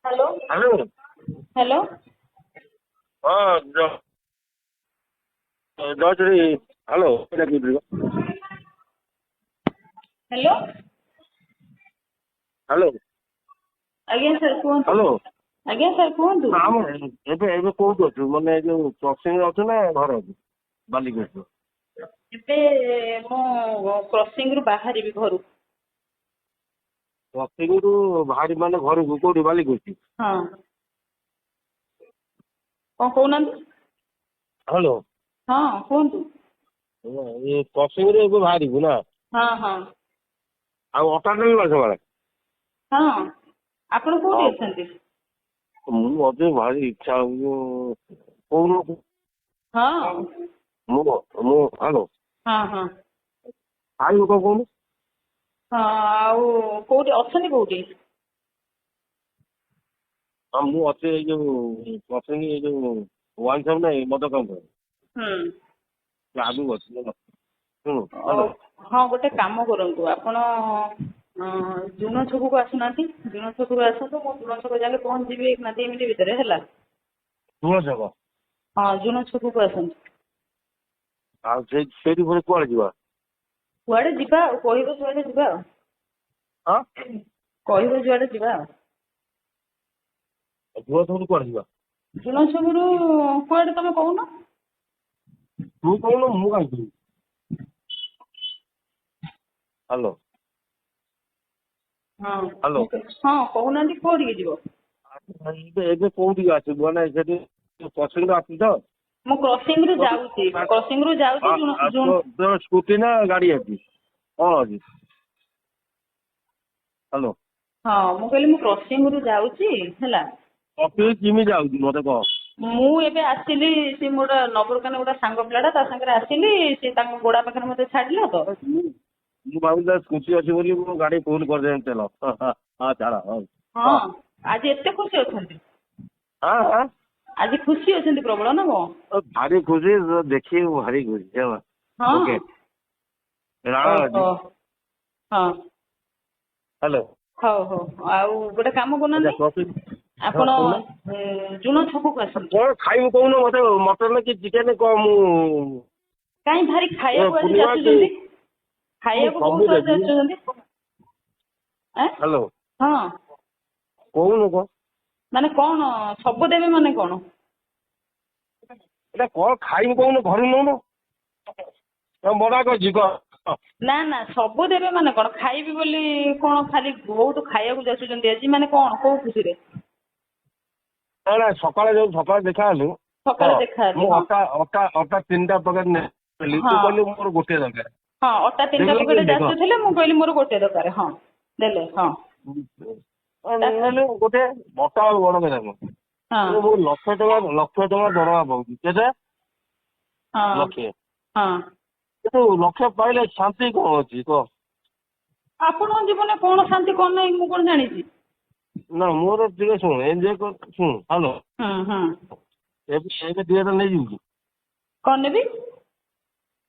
Hello hello. Hello हाँ Jayashree hello एटा कि hello hello आज्ञा सर कहतु हेलो आज्ञा सर कहतु आम एबे एबे कोउठ अछु माने जो क्रॉसिंग अछु ना घर अछु बालिगेट ଏବେ ମୁଁ क्रॉसिंग ରୁ ବାହାରିବି ଘରୁ। क्रॉसिंग रु बाहरी माने घर को कोउठी बालिगेट ହଁ କଣ କହୁନାହାନ୍ତି? हेलो ହଁ କୁହନ୍ତୁ। ये क्रॉसिंग रे एबे बाहरी ना ହଁ ହଁ आ अटा नेल ना सवाल ହଁ ଆପଣ କୋଉଠି हाँ ଅଛନ୍ତି? मु अजे भारी इच्छा कोउनो ହଁ मु मु हेलो ହଁ ହଁ आइ को कोउनो ହଁ ଆଉ କୋଉଠି ଅଛନ୍ତି କୋଉଠି? हाँ मु अचे ए जो क्रॉसिंग ए जो वन सब ना मद काउंटर ହୁଁ आगु अच्छी ଶୁଣୁ ଓ ହ୍ୟାଲୋ ହଁ ଗୋଟେ କାମ କରନ୍ତୁ ଆପଣ ଜୁନ ଛକକୁ ଆସୁନାହାନ୍ତି। ଜୁନ ଛକରୁ ଆସନ୍ତୁ ମୁଁ ଜୁନ ଛକ ଯାକେ ପହଞ୍ଚିଯିବି 1 ନା 2 ମିନିଟ୍ ଭିତରେ ହେଲା। ତୁଳ ଛକ ହଁ ଜୁନ ଛକକୁ ଆସନ୍ତୁ। ଆଉ ସେଇଠି ପୁଣି କୁଆଡେ ଯିବା? କୁଆଡେ ଯିବା ଆଉ କହିବ ଯୁଆଡେ ଯିବା ଆଉ ହଁ କହିବ ଯୁଆଡେ ଯିବା ଆଉ ତୁଳ ଛକରୁ କୁଆଡେ ଯିବା? ଜୁନ ଛକରୁ କୁଆଡେ ତମେ କହୁନ? ତୁ କହୁନୁ ମୁଁ କାଇଁ କହିବି? ହ୍ୟାଲୋ ହଁ ହ୍ୟାଲୋ ହଁ କହୁନାହାନ୍ତି କୋଉଠିକି ଯିବ? ଏବେ କୋଉଠିକି ଆସିବୁ ମାନେ ସେଠି ପଛରୁ ଆସୁଛୁ ତ? ମୁଁ କ୍ରସିଂ ରୁ ଯାଉଛି କ୍ରସିଂ ରୁ ଯାଉଛି ତୋର ସ୍କୁଟି ନା ଗାଡି ଅଛି କଣ ଅଛି? ହ୍ୟାଲୋ ହଁ ମୁଁ କହିଲି ମୁଁ କ୍ରସିଂ ରୁ ଯାଉଛି ହେଲା। ଅଫିସ କେମିତି ଯାଉଛି ମତେ କହ? ମୁଁ ଏବେ ଆସିଲି ସେ ମୋର ନବରକାନ ଗୋଟେ ସାଙ୍ଗ ପିଲାଟା ତା ସାଙ୍ଗରେ ଆସିଲି ସେ ତାଙ୍କ ଗୋଡା ପାଖରେ ମତେ ଛାଡିଲା ତ। ମୁଁ ଭାବୁଛି ସ୍କୁଟି ଅଛି ବୋଲି ମୁଁ ଗାଡି ଫୁଲ କରିଦେବି ତେଲ ହଁ ଛାଡ ହଉ ହଁ ଆଜି ଏତେ ଖୁସି ଅଛନ୍ତି? ହଁ ହଁ ଆଜି ଖୁସି ଅଛନ୍ତି ପ୍ରବଳ ନା କଣ? ଭାରି ଖୁସି ଦେଖିବି ଭାରି ଖୁସି ହେଲା ହଁ ଓକେ ରାଣ ଅଛି ଓହୋ ହଁ ହ୍ୟାଲୋ ହଉ ହଉ ଆଉ ଗୋଟେ କାମ ଆଚ୍ଛା କରୁନାହାନ୍ତି କଫି ହଁ ଆପଣ କହୁନ ଜୁନ ଛକକୁ ଆସନ୍ତୁ। କଣ ଖାଇବୁ କହୁନ ମତେ ମଟନ କି ଚିକେନ କଣ ମୁଁ କାହିଁ ଭାରି ଖାଇବାକୁ ଆଜି ପୂର୍ଣ୍ଣିମା କି ଯାଚୁଛନ୍ତି ମୁଁ ଖାଇବାକୁ ସବୁ ବହୁତ ଦେବି ଯାଚୁଛନ୍ତି। ହ୍ୟାଲୋ ହଁ କହୁନୁ କଣ ମାନେ କଣ ସବୁ ଦେବେ ମାନେ କଣ? ଏଇଟା କଣ ଖାଇବୁ କହୁନୁ ଘରୁ ନଉନୁ ବଡା କରିଛି କହ ନା ନା ସବୁ ଦେବେ ମାନେ କଣ ଖାଇବି ବୋଲି କଣ ଖାଲି ବହୁତ ଖାଇବାକୁ ଯାଚୁଛନ୍ତି ଆଜି ମାନେ କଣ କୋଉ ଖୁସିରେ? ନାଇଁ ନାଇଁ ସକାଳେ ଦେଖାହେଲୁ ସକାଳେ ହଁ ଦେଖାହେଲେ ମୁଁ ହଁ ଅଟା 3ଟା ପ୍ୟାକେଟ ନେଲି ହଁ ତୁ କହିଲୁ ମୋର ଗୋଟିଏ ଦରକାର ହଁ ଅଟା 3ଟା ଦେଖିଲୁ ପକେଟ କେମିତି କହ ଯାଚୁଥିଲେ ମୁଁ କହିଲି ମୋର ଗୋଟେ ଦରକାର ହଁ ଦେଲେ ହଁ ନେଲୁ ଗୋଟେ ବଟା ଆଉ ବଡ କଥା ହଁ ନୁହଁ ମୁଁ ଲକ୍ଷ ଟଙ୍କା ଦରମା ପାଉଛି କେତେ ହଁ ଲକ୍ଷେ ହଁ କିନ୍ତୁ ଲକ୍ଷ ପାଇଲେ ଶାନ୍ତି କଣ ଅଛି କହ? ଆପଣଙ୍କ ଜୀବନରେ କଣ ଶାନ୍ତି କଣ ନାହିଁ ମୁଁ କଣ ଜାଣିଛି? ନା ମୋର ଟିକେ ଶୁଣ ଏଞ୍ଜୟ କର ଶୁଣ ହ୍ୟାଲୋ ହୁଁ ହୁଁ ଏବେ 2ଟା ନେଇଯିବୁ କି? କଣ ନେବି?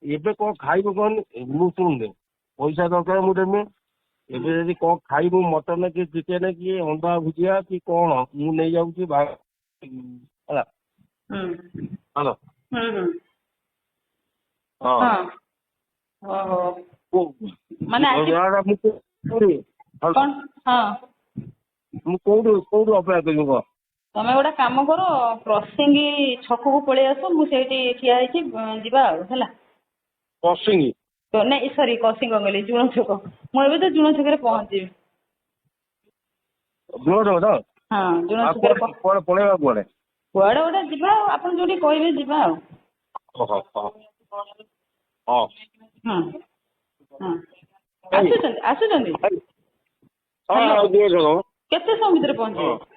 ଏବେ କଣ ଖାଇବୁ କହନି ମୁଁ ଶୁଣୁନି ପଇସା ଦରକାର ମୁଁ ଦେମି ଏବେ ଯଦି କଣ ଖାଇବୁ ମଟନ କି ଚିକେନ କି ଅଣ୍ଡା ଭୁଜିଆ କି କଣ ମୁଁ ନେଇଯାଉଛି ହେଲା ହୁଁ ହ୍ୟାଲୋ ହୁଁ ହୁଁ ହଁ ଓହୋ ମାନେ ଆଜି ମୁଁ କଣ ହଁ କୋଉଠୁ ଅପେକ୍ଷା କରିବି କହ? ତମେ ଗୋଟେ କାମ କର ପ୍ରସିଙ୍ଗି ଛକକୁ ପଳେଇ ଆସ ମୁଁ ସେଇଠି ଠିଆ ହେଇଛି ଯିବା ଆଉ ହେଲା। ପଶିଙ୍ଗି ନାଇଁ ସରି କସିଙ୍ଗ କହିଲି ଜୁଣ ଛକ ମୁଁ ଏବେ ତ ଜୁଣ ଛକରେ ପହଞ୍ଚିବି। ଜୁଣ ଛକ ତ ହଁ ଜୁଣ ଆଉ ଛକରେ କୁଆଡେ ପଳେଇବା କୁଆଡେ? କୁଆଡେ ଗୋଟେ ଯିବା ଆଉ ଆପଣ ଯୋଉଠି କହିବେ ଯିବା ଆଉ ଓହୋ ହଁ ହଁ ହଁ ଆସୁଛନ୍ତି ହଁ ହ୍ୟାଲୋ ଜୁଣ ଛକ କେତେ ସମୟ ଭିତରେ ହଁ ପହଞ୍ଚିବେ?